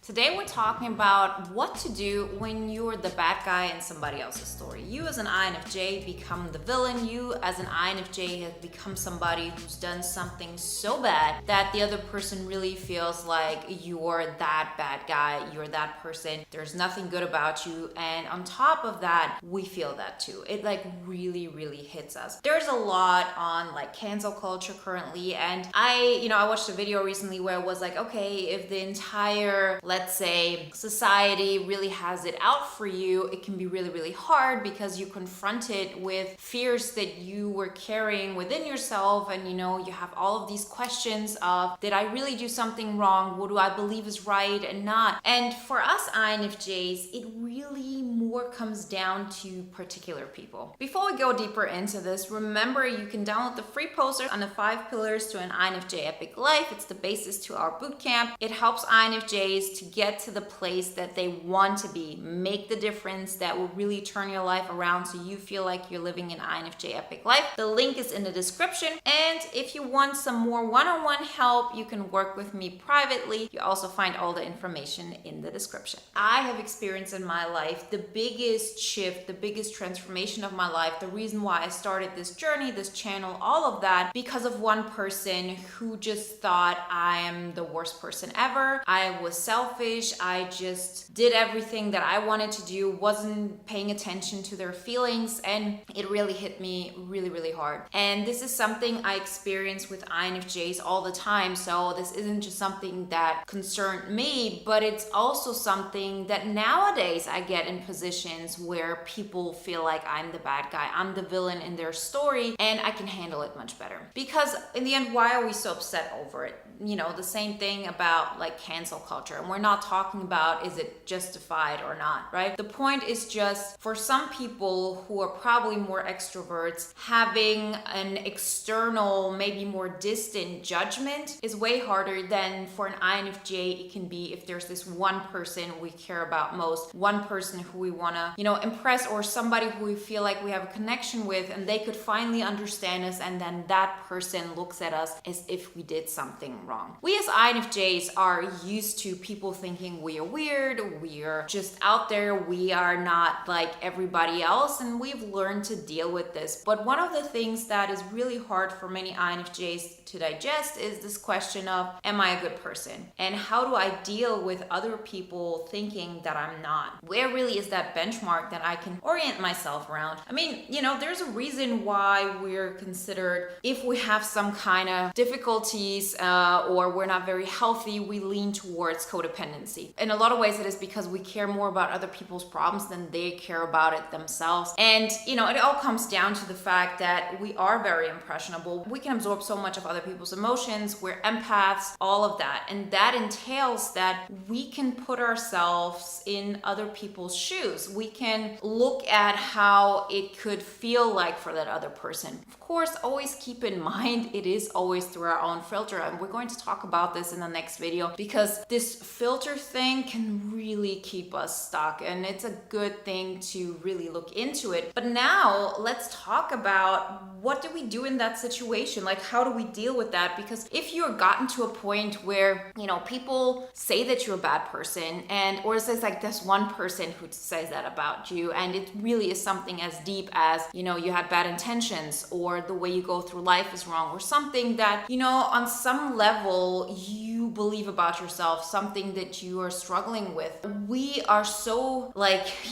Today we're talking about what to do when you're the bad guy in somebody else's story. You as an INFJ become the villain. You as an INFJ have become somebody who's done something so bad that the other person really feels like you're that bad guy, you're that person, there's nothing good about you. And on top of that, we feel that too. It really hits us. There's a lot on cancel culture currently, and I watched a video recently where it was like, okay, if the entire, let's say, society really has it out for you, it can be really hard because you confront it with fears that you were carrying within yourself, and you have all of these questions of, did I really do something wrong? What do I believe is right and not? And for us INFJs, it really more comes down to particular people. Before we go deeper into this, remember you can download the free poster on the 5 pillars to an INFJ epic life. It's the basis to our bootcamp. It helps INFJs to get to the place that they want to be, make the difference that will really turn your life around so you feel like you're living an INFJ epic life. The link is in the description. And if you want some more one-on-one help, you can work with me privately. You also find all the information in the description. I have experienced in my life the biggest shift, the biggest transformation of my life, the reason why I started this journey, this channel, all of that, because of one person who just thought I am the worst person ever. I was selfish. I just did everything that I wanted to do, wasn't paying attention to their feelings, and it really hit me really hard. And this is something I experience with INFJs all the time, so this isn't just something that concerned me, but it's also something that nowadays I get in positions where people feel like I'm the bad guy, I'm the villain in their story, and I can handle it much better. Because in the end, why are we so upset over it? The same thing about cancel culture. And we're not talking about is it justified or not, right? The point is just for some people who are probably more extroverts, having an external, maybe more distant judgment is way harder than for an INFJ it can be if there's this one person we care about most, one person who we want to, impress, or somebody who we feel like we have a connection with, and they could finally understand us, and then that person looks at us as if we did something wrong. We as INFJs are used to people thinking we are weird, we are just out there, we are not like everybody else, and we've learned to deal with this. But one of the things that is really hard for many INFJs to digest is this question of, am I a good person? And how do I deal with other people thinking that I'm not? Where really is that benchmark that I can orient myself around? I mean, there's a reason why we're considered, if we have some kind of difficulties or we're not very healthy, we lean towards codependency. In a lot of ways, it is because we care more about other people's problems than they care about it themselves. And, it all comes down to the fact that we are very impressionable. We can absorb so much of other people's emotions. We're empaths, all of that. And that entails that we can put ourselves in other people's shoes. We can look at how it could feel like for that other person. Of course, always keep in mind, it is always through our own filter. And we're going to talk about this in the next video because this filter thing can really keep us stuck, and it's a good thing to really look into it. But now let's talk about, what do we do in that situation? How do we deal with that? Because if you're gotten to a point where, people say that you're a bad person, or it's like this one person who says that about you, and it really is something as deep as, you had bad intentions, or the way you go through life is wrong, or something that, on some level you believe about yourself, something that you are struggling with. We are so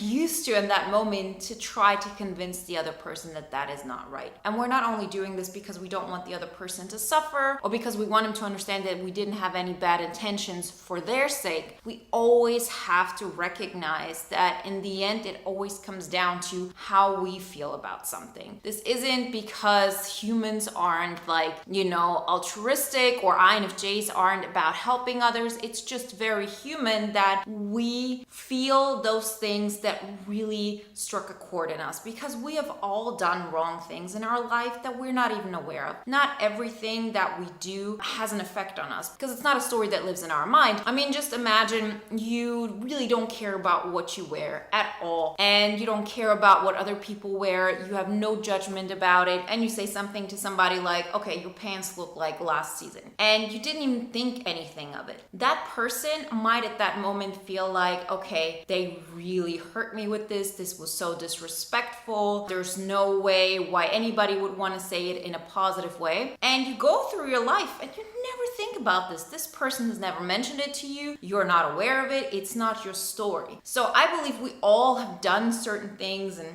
used to in that moment to try to convince the other person that that is not right. And we're not only doing this because we don't want the other person to suffer, or because we want them to understand that we didn't have any bad intentions for their sake. We always have to recognize that in the end, it always comes down to how we feel about something. This isn't because humans aren't altruistic, or INFJs aren't about helping others. It's just very human that we feel those things that really struck a chord in us, because we have all done wrong things in our life that we're not even aware of. Not everything that we do has an effect on us, because it's not a story that lives in our mind. I mean, just imagine you really don't care about what you wear at all, and you don't care about what other people wear. You have no judgment about it, and you say something to somebody like, okay, your pants look like last season, and you didn't even think anything anything of it. That person might at that moment feel like, okay, they really hurt me with this. This was so disrespectful. There's no way why anybody would want to say it in a positive way. And you go through your life and you never think about this. This person has never mentioned it to you. You're not aware of it. It's not your story. So I believe we all have done certain things and,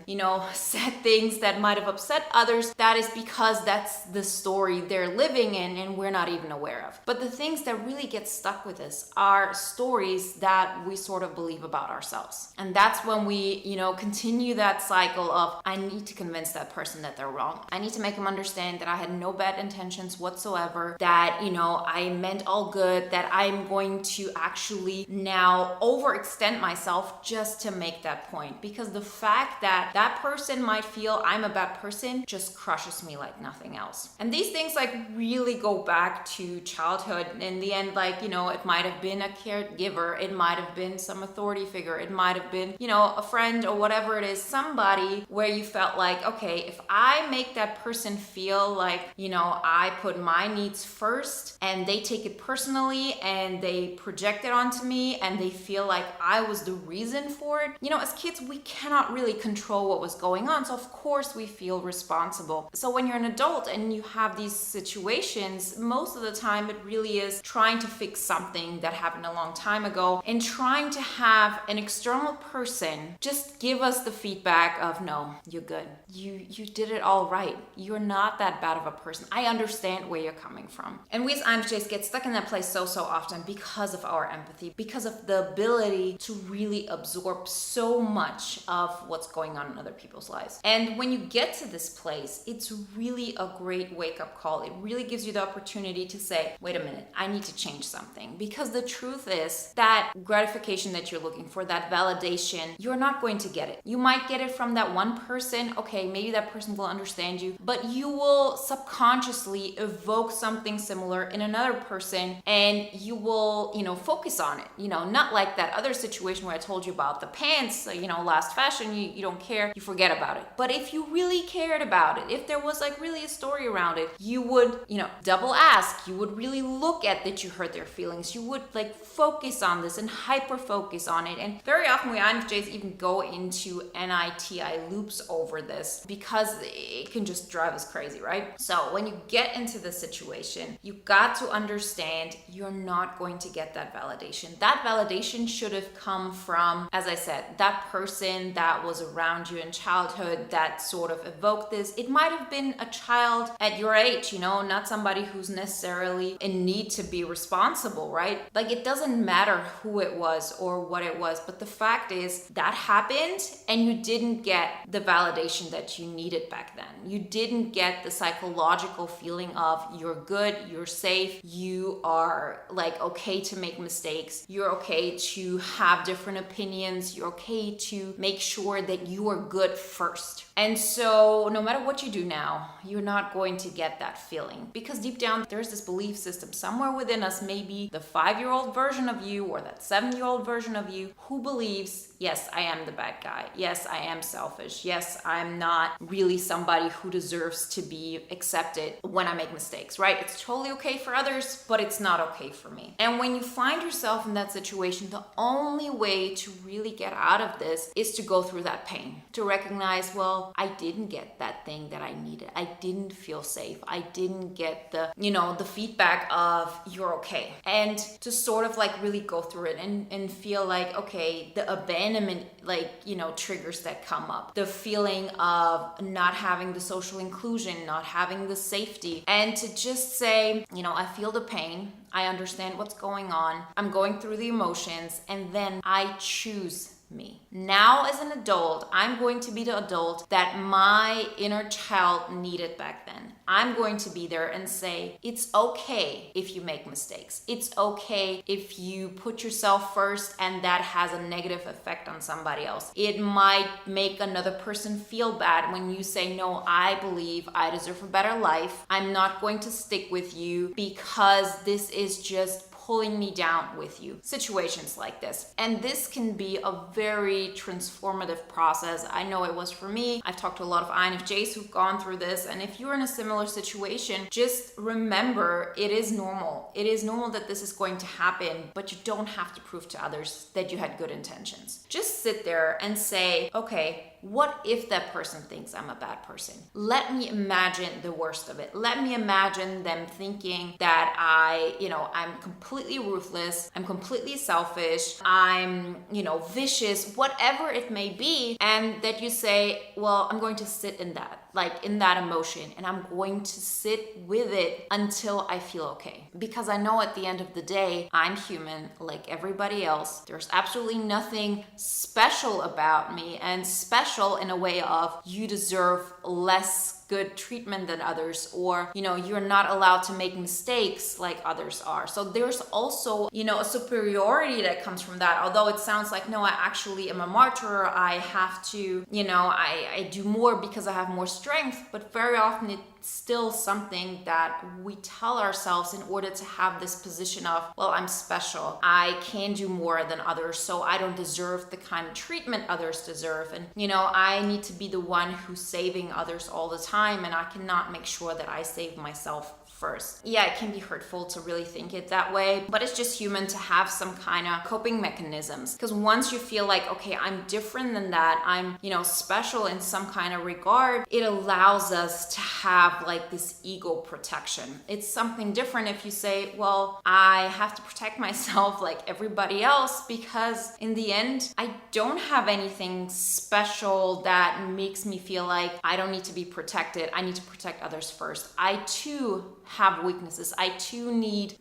said things that might have upset others. That is because that's the story they're living in and we're not even aware of. But the things that really get stuck with us are stories that we sort of believe about ourselves. And that's when we, continue that cycle of, I need to convince that person that they're wrong. I need to make them understand that I had no bad intentions whatsoever, that, I meant all good, that I'm going to actually now overextend myself just to make that point. Because the fact that that person might feel I'm a bad person just crushes me like nothing else. And these things really go back to childhood. In the end, it might have been a caregiver, it might have been some authority figure, it might have been, a friend or whatever it is, somebody where you felt like, okay, if I make that person feel like, I put my needs first and they take it personally and they project it onto me and they feel like I was the reason for it. As kids, we cannot really control what was going on. So of course we feel responsible. So when you're an adult and you have these situations, most of the time it really is trying to fix something that happened a long time ago and trying to have an external person just give us the feedback of, no, you're good. You did it all right. You're not that bad of a person. I understand where you're coming from. And we as INFJs get stuck in that place so often because of our empathy, because of the ability to really absorb so much of what's going on in other people's lives. And when you get to this place, it's really a great wake-up call. It really gives you the opportunity to say, wait a minute, I need to change something. Because the truth is that gratification that you're looking for, that validation, you're not going to get it. You might get it from that one person. Okay, maybe that person will understand you, but you will subconsciously evoke something similar in another person and you will, focus on it. Not like that other situation where I told you about the pants, last fashion, you don't care, you forget about it. But if you really cared about it, if there was really a story around it, you would, double ask, you would really look at that you hurt their feelings, you would focus on this and hyper focus on it. And very often we INFJs even go into NITI loops over this because it can just drive us crazy, right? So when you get into the situation, you got to understand you're not going to get that validation. That validation should have come from, as I said, that person that was around you in childhood that sort of evoked this. It might have been a child at your age, not somebody who's necessarily in need to be responsible, right? It doesn't matter who it was or what it was, but the fact is that happened and you didn't get the validation that you needed back then. You didn't get the psychological feeling of you're good, you're safe, you are okay to make mistakes, you're okay to have different opinions, you're okay to make sure that you are good first. And so no matter what you do now, you're not going to get that feeling because deep down there's this belief system somewhere within us, maybe the 5-year-old version of you or that 7-year-old version of you who believes, yes, I am the bad guy. Yes, I am selfish. Yes, I'm not really somebody who deserves to be accepted when I make mistakes, right? It's totally okay for others, but it's not okay for me. And when you find yourself in that situation, the only way to really get out of this is to go through that pain, to recognize, well, I didn't get that thing that I needed. I didn't feel safe. I didn't get the feedback of you're okay. And to sort of really go through it and feel like, okay, the abandonment, triggers that come up, the feeling of not having the social inclusion, not having the safety, and to just say, I feel the pain. I understand what's going on. I'm going through the emotions and then I choose me. Now as an adult, I'm going to be the adult that my inner child needed back then. I'm going to be there and say, it's okay if you make mistakes. It's okay if you put yourself first and that has a negative effect on somebody else. It might make another person feel bad when you say, no, I believe I deserve a better life. I'm not going to stick with you because this is just pulling me down with you. Situations like this. And this can be a very transformative process. I know it was for me. I've talked to a lot of INFJs who've gone through this. And if you're in a similar situation, just remember it is normal. It is normal that this is going to happen, but you don't have to prove to others that you had good intentions. Just sit there and say, okay, what if that person thinks I'm a bad person? Let me imagine the worst of it. Let me imagine them thinking that I'm completely ruthless, I'm completely selfish, I'm, vicious, whatever it may be. And that you say, well, I'm going to sit in that, in that emotion, and I'm going to sit with it until I feel okay. Because I know at the end of the day, I'm human like everybody else. There's absolutely nothing special about me, and special in a way of you deserve less good treatment than others, or you're not allowed to make mistakes like others are. So there's also a superiority that comes from that. Although it sounds like, no, I actually am a martyr, I have to I do more because I have more strength. But very often it's still something that we tell ourselves in order to have this position of, well, I'm special, I can do more than others, so I don't deserve the kind of treatment others deserve, and I need to be the one who's saving others all the time, and I cannot make sure that I save myself first. Yeah, it can be hurtful to really think it that way, but it's just human to have some kind of coping mechanisms. Because once you feel like, okay, I'm different than that, I'm, special in some kind of regard, it allows us to have this ego protection. It's something different if you say, well, I have to protect myself like everybody else, because in the end, I don't have anything special that makes me feel like I don't need to be protected. I need to protect others first. I too have weaknesses. I too need,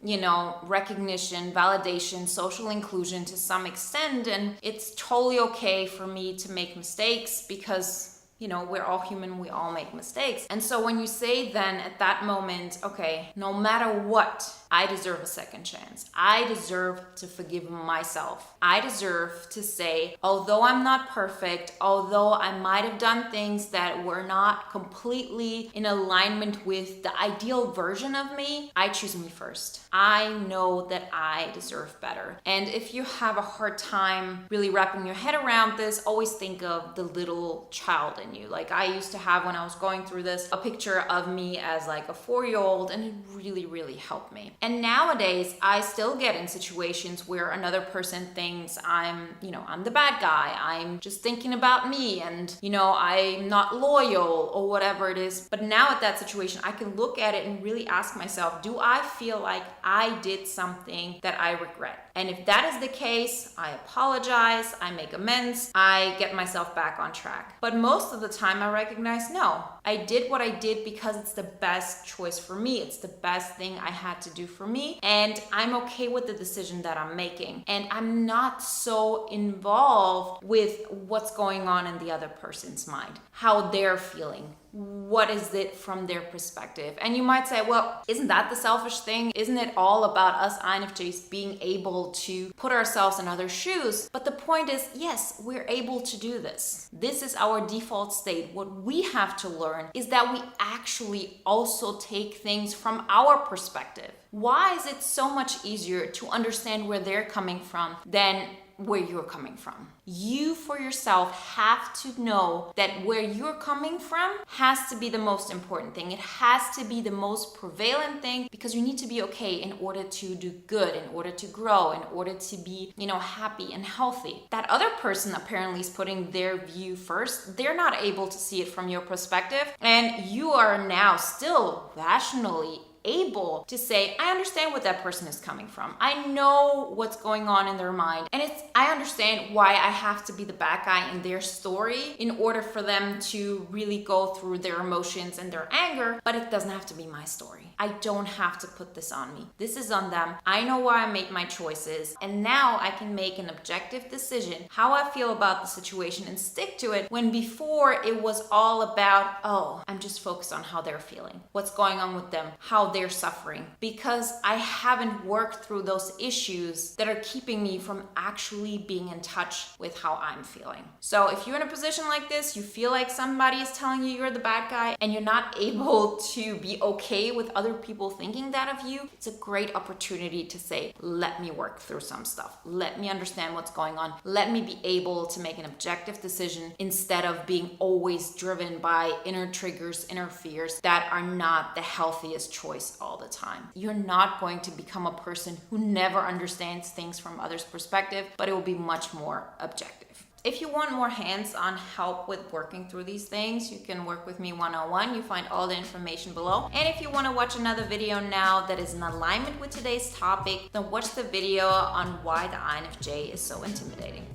recognition, validation, social inclusion to some extent. And it's totally okay for me to make mistakes, because we're all human, we all make mistakes. And so when you say then at that moment, okay, no matter what, I deserve a second chance. I deserve to forgive myself. I deserve to say, although I'm not perfect, although I might have done things that were not completely in alignment with the ideal version of me, I choose me first. I know that I deserve better. And if you have a hard time really wrapping your head around this, always think of the little child in you. Like I used to have when I was going through this, a picture of me as a 4-year-old, and it really, really helped me. And nowadays, I still get in situations where another person thinks I'm the bad guy. I'm just thinking about me, and, I'm not loyal or whatever it is. But now at that situation, I can look at it and really ask myself, do I feel like I did something that I regret? And if that is the case, I apologize, I make amends, I get myself back on track. But most of the time I recognize, no, I did what I did because it's the best choice for me. It's the best thing I had to do for me. And I'm okay with the decision that I'm making. And I'm not so involved with what's going on in the other person's mind, how they're feeling. What is it from their perspective? And you might say, well, isn't that the selfish thing? Isn't it all about us INFJs being able to put ourselves in other shoes? But the point is, yes, we're able to do this. This is our default state. What we have to learn is that we actually also take things from our perspective. Why is it so much easier to understand where they're coming from than where you're coming from? You for yourself have to know that where you're coming from has to be the most important thing. It has to be the most prevalent thing, because you need to be okay in order to do good, in order to grow, in order to be, happy and healthy. That other person apparently is putting their view first. They're not able to see it from your perspective, and you are now still rationally able to say, I understand what that person is coming from. I know what's going on in their mind. And I understand why I have to be the bad guy in their story in order for them to really go through their emotions and their anger, but it doesn't have to be my story. I don't have to put this on me. This is on them. I know why I made my choices, and now I can make an objective decision how I feel about the situation and stick to it, when before it was all about, oh, I'm just focused on how they're feeling, what's going on with them, how they're suffering because I haven't worked through those issues that are keeping me from actually being in touch with how I'm feeling. So if you're in a position like this, you feel like somebody is telling you you're the bad guy and you're not able to be okay with other people thinking that of you, it's a great opportunity to say, let me work through some stuff. Let me understand what's going on. Let me be able to make an objective decision instead of being always driven by inner triggers, inner fears that are not the healthiest choice all the time. You're not going to become a person who never understands things from others' perspective, but it will be much more objective. If you want more hands-on help with working through these things, you can work with me one-on-one. You find all the information below. And if you want to watch another video now that is in alignment with today's topic, then watch the video on why the INFJ is so intimidating.